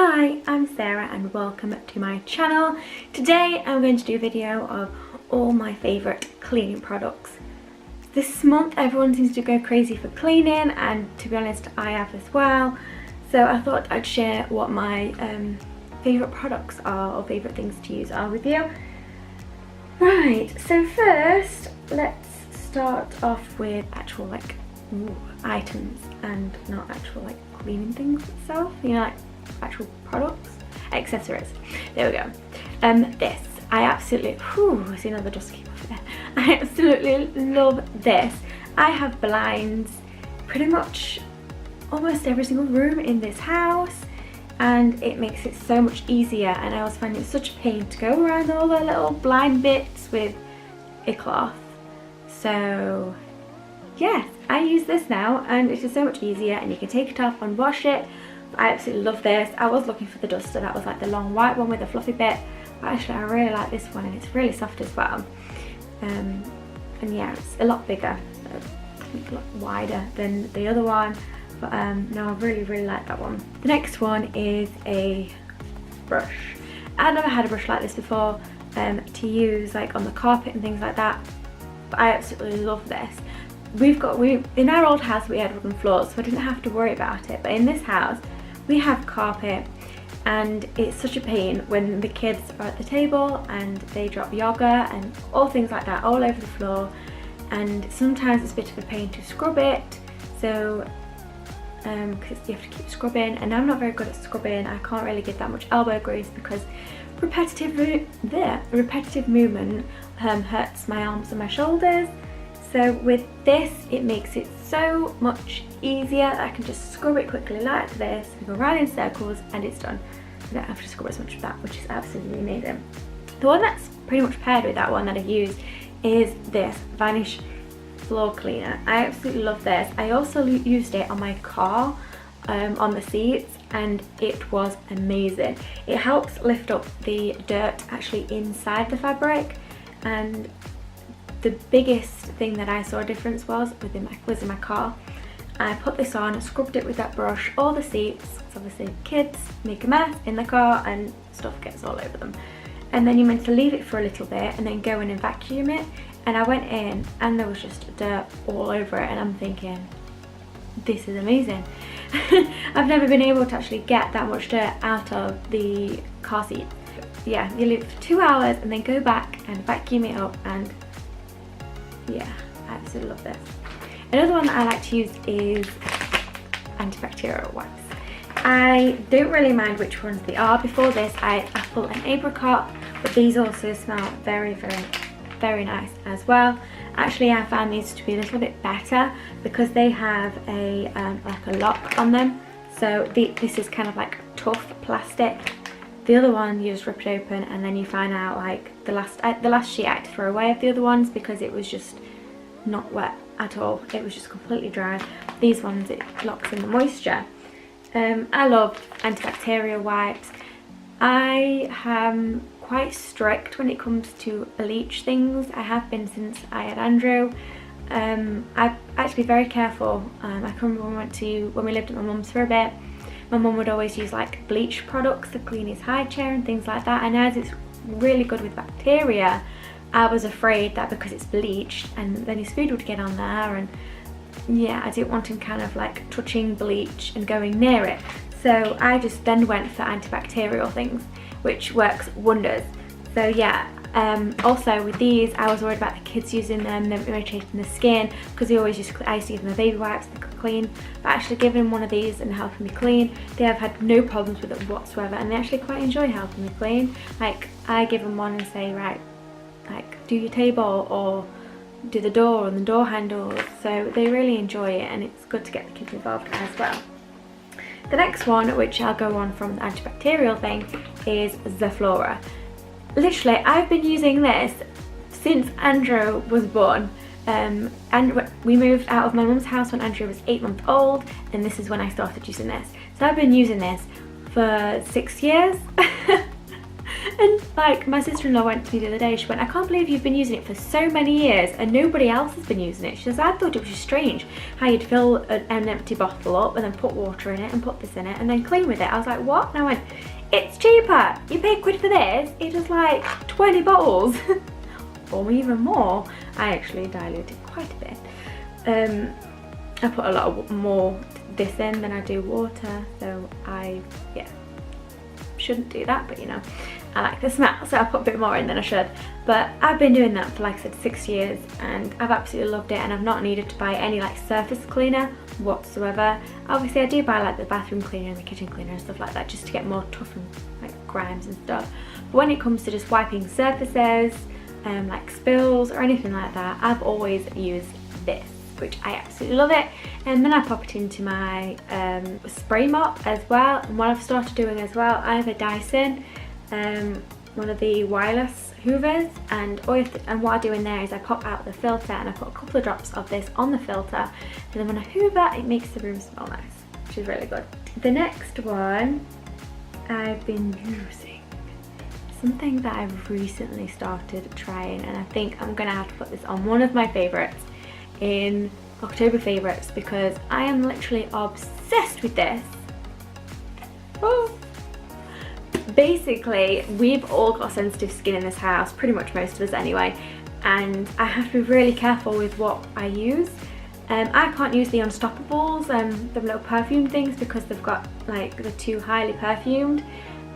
Hi, I'm Sarah and welcome to my channel. Today I'm going to do a video of all my favourite cleaning products. This month everyone seems to go crazy for cleaning, and to be honest I have as well. So I thought I'd share what my favourite products are, or favourite things to use are with you. Right, so first let's start off with actual items and not actual cleaning things itself, you know, like actual products, accessories. There we go. This I absolutely, I see another dust came off there. I absolutely love this. I have blinds pretty much almost every single room in this house, and it makes it so much easier. And I always find it such a pain to go around all the little blind bits with a cloth. So yes, I use this now and it's just so much easier, and you can take it off and wash it. I absolutely love this. I was looking for the duster that was like the long white one with the fluffy bit, but actually I really like this one, and it's really soft as well. And yeah, it's a lot bigger, a lot wider than the other one, but no, I really like that one. The next one is a brush. I've never had a brush like this before to use like on the carpet and things like that, but I absolutely love this. In our old house we had wooden floors, so I didn't have to worry about it, but in this house we have carpet, and it's such a pain when the kids are at the table and they drop yogurt and all things like that all over the floor, and sometimes it's a bit of a pain to scrub it, so because you have to keep scrubbing, and I'm not very good at scrubbing. I can't really give that much elbow grease because repetitive movement hurts my arms and my shoulders. So with this, it makes it so much easier. I can just scrub it quickly like this, and go around in circles, and it's done. I don't have to scrub as much of that, which is absolutely amazing. The one that's pretty much paired with that one that I use is this Vanish floor cleaner. I absolutely love this. I also used it on my car, on the seats, and it was amazing. It helps lift up the dirt actually inside the fabric, and the biggest thing that I saw a difference was in my car. I put this on, scrubbed it with that brush, all the seats, because obviously kids make a mess in the car and stuff gets all over them. And then you're meant to leave it for a little bit and then go in and vacuum it. And I went in and there was just dirt all over it, and I'm thinking, this is amazing. I've never been able to actually get that much dirt out of the car seat. Yeah, you leave it for 2 hours and then go back and vacuum it up, and yeah, I absolutely love this. Another one that I like to use is antibacterial wipes. I don't really mind which ones they are. Before this I had apple and apricot, but these also smell very nice as well. Actually, I found these to be a little bit better because they have a like a lock on them. So this is kind of like tough plastic. The other one, you just rip it open and then you find out like the last sheet I had to throw away of the other ones because it was just not wet at all. It was just completely dry. These ones, it locks in the moisture. I love antibacterial wipes. I am quite strict when it comes to bleach things. I have been since I had Andrew. I had to be very careful. I can remember when we lived at my mum's for a bit, my mum would always use like bleach products to clean his high chair and things like that, and as it's really good with bacteria, I was afraid that because it's bleached and then his food would get on there, and yeah, I didn't want him kind of like touching bleach and going near it. So I just then went for antibacterial things, which works wonders. So yeah, also with these I was worried about the kids using them irritating the skin, because I used to give them a baby wipes that could clean, but actually giving one of these and helping me clean, they have had no problems with it whatsoever, and they actually quite enjoy helping me clean. Like I give them one and say, right, like do your table or do the door and the door handles, so they really enjoy it, and it's good to get the kids involved as well. The next one, which I'll go on from the antibacterial thing, is Zoflora. Literally, I've been using this since Andrew was born. And we moved out of my mum's house when Andrew was 8 months old, and this is when I started using this. So I've been using this for 6 years. And like my sister-in-law went to me the other day, she went, I can't believe you've been using it for so many years and nobody else has been using it. She says, I thought it was just strange how you'd fill an empty bottle up and then put water in it and put this in it and then clean with it. I was like, what? And I went, it's cheaper. You pay £1 for this. It does like 20 bottles or even more. I actually diluted quite a bit. I put a lot more this in than I do water, so yeah, shouldn't do that, but you know, I like the smell, so I put a bit more in than I should. But I've been doing that for, like I said, 6 years, and I've absolutely loved it, and I've not needed to buy any like surface cleaner whatsoever. Obviously I do buy like the bathroom cleaner and the kitchen cleaner and stuff like that, just to get more tough and like grimes and stuff. But when it comes to just wiping surfaces, like spills or anything like that, I've always used this, which I absolutely love it. And then I pop it into my spray mop as well. And what I've started doing as well, I have a Dyson, one of the wireless hoovers, and what I do in there is I pop out the filter and I put a couple of drops of this on the filter, and then when I hoover it makes the room smell nice, which is really good. The next one I've been using something that I've recently started trying, and I think I'm gonna have to put this on one of my favorites in October favorites, because I am literally obsessed with this. Oh. Basically, we've all got sensitive skin in this house, pretty much most of us anyway, and I have to be really careful with what I use. I can't use the Unstoppables, the little perfume things, because they've got like, they're too highly perfumed.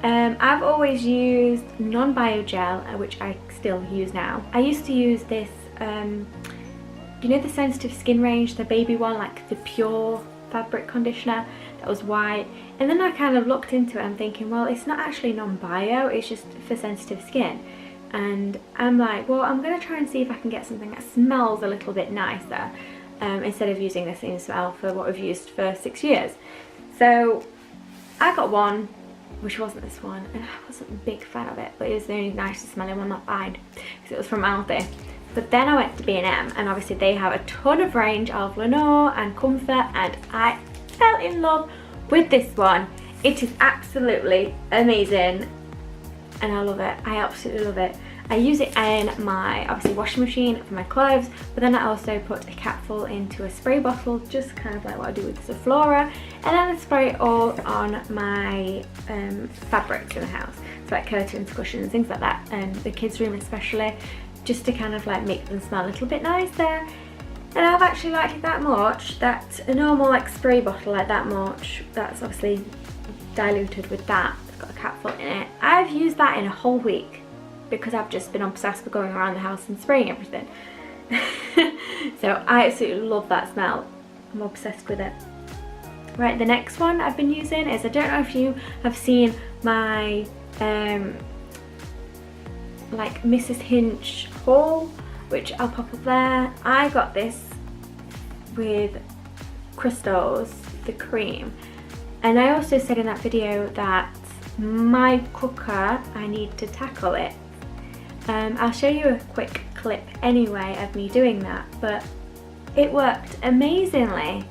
I've always used non-bio gel, which I still use now. I used to use this, you know the sensitive skin range, the baby one, like the pure fabric conditioner that was white, and then I kind of looked into it and thinking, well, it's not actually non-bio, it's just for sensitive skin. And I'm like, well, I'm going to try and see if I can get something that smells a little bit nicer, instead of using the same smell for what we've used for 6 years. So I got one, which wasn't this one, and I wasn't a big fan of it, but it was the only nicest smelling one I find, because it was from Aldi. But then I went to B&M, and obviously they have a ton of range of Lenore and Comfort, and I fell in love with this one. It is absolutely amazing, and I love it. I absolutely love it. I use it in my, obviously, washing machine for my clothes, but then I also put a capful into a spray bottle, just kind of like what I do with Sephora, and then I spray it all on my fabrics in the house, so like curtains, cushions, things like that, and the kids' room especially, just to kind of like make them smell a little bit nicer. And I've actually liked it that much that a normal like spray bottle like that much, that's obviously diluted with that, it's got a capful in it, I've used that in a whole week, because I've just been obsessed with going around the house and spraying everything. So I absolutely love that smell. I'm obsessed with it. Right, the next one I've been using is, I don't know if you have seen my like Mrs. Hinch haul, which I'll pop up there. I got this with Crystals, the cream, and I also said in that video that my cooker, I need to tackle it. I'll show you a quick clip anyway of me doing that, but it worked amazingly.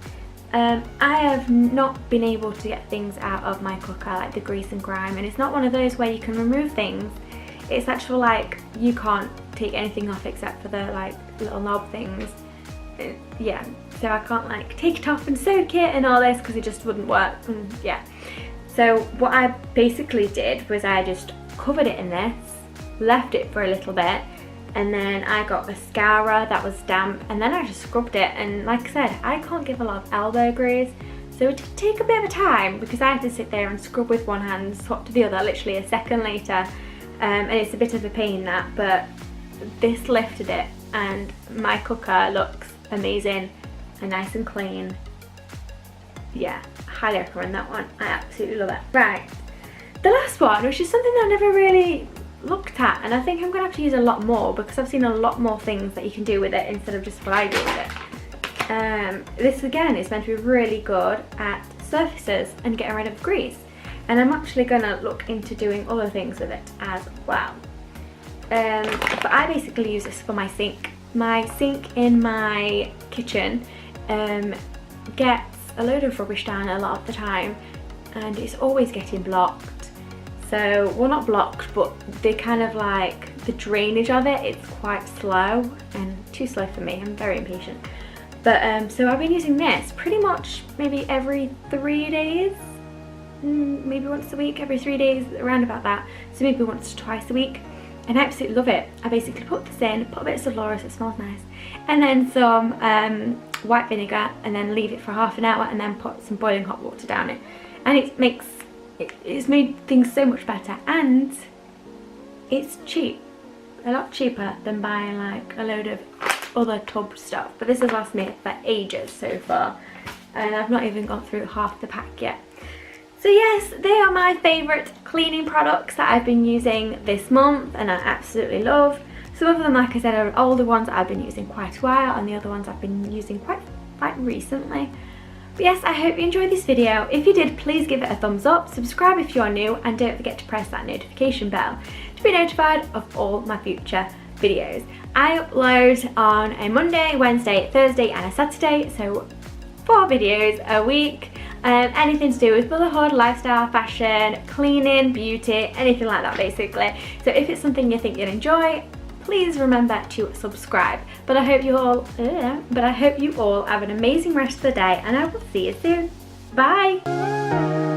I have not been able to get things out of my cooker, like the grease and grime, and it's not one of those where you can remove things. It's actually like you can't take anything off except for the like little knob things. Yeah, so I can't like take it off and soak it and all this, because it just wouldn't work. Yeah, so what I basically did was I just covered it in this, left it for a little bit, and then I got a scourer that was damp, and then I just scrubbed it. And like I said, I can't give a lot of elbow grease, so it did take a bit of time, because I had to sit there and scrub with one hand, swap to the other literally a second later, and it's a bit of a pain that, but this lifted it, and my cooker looks amazing and nice and clean. Yeah, I highly recommend that one. I absolutely love it. Right, the last one, which is something that I've never really looked at, and I think I'm gonna have to use a lot more, because I've seen a lot more things that you can do with it instead of just what I do with it. This again is meant to be really good at surfaces and getting rid of grease, and I'm actually gonna look into doing other things with it as well. But I basically use this for my sink. My sink in my kitchen gets a load of rubbish down a lot of the time, and it's always getting blocked. So, well, not blocked, but they kind of like, the drainage of it, it's quite slow and too slow for me. I'm very impatient. But so I've been using this pretty much maybe every 3 days, maybe once a week, every 3 days, around about that. So maybe once or twice a week, and I absolutely love it. I basically put this in, put a bit of Sulfurous, it smells nice, and then some white vinegar, and then leave it for half an hour, and then put some boiling hot water down it, and it's made things so much better, and it's cheap, a lot cheaper than buying like a load of other tub stuff. But this has lasted me for ages so far, and I've not even gone through half the pack yet. So yes, they are my favourite cleaning products that I've been using this month, and I absolutely love. Some of them, like I said, are older ones that I've been using quite a while, and the other ones I've been using quite recently. But yes, I hope you enjoyed this video. If you did, please give it a thumbs up, subscribe if you are new, and don't forget to press that notification bell to be notified of all my future videos. I upload on a Monday, Wednesday, Thursday and a Saturday, so 4 videos a week. Anything to do with motherhood, lifestyle, fashion, cleaning, beauty, anything like that basically. So if it's something you think you'll enjoy, please remember to subscribe. But I hope you all have an amazing rest of the day, and I will see you soon. Bye!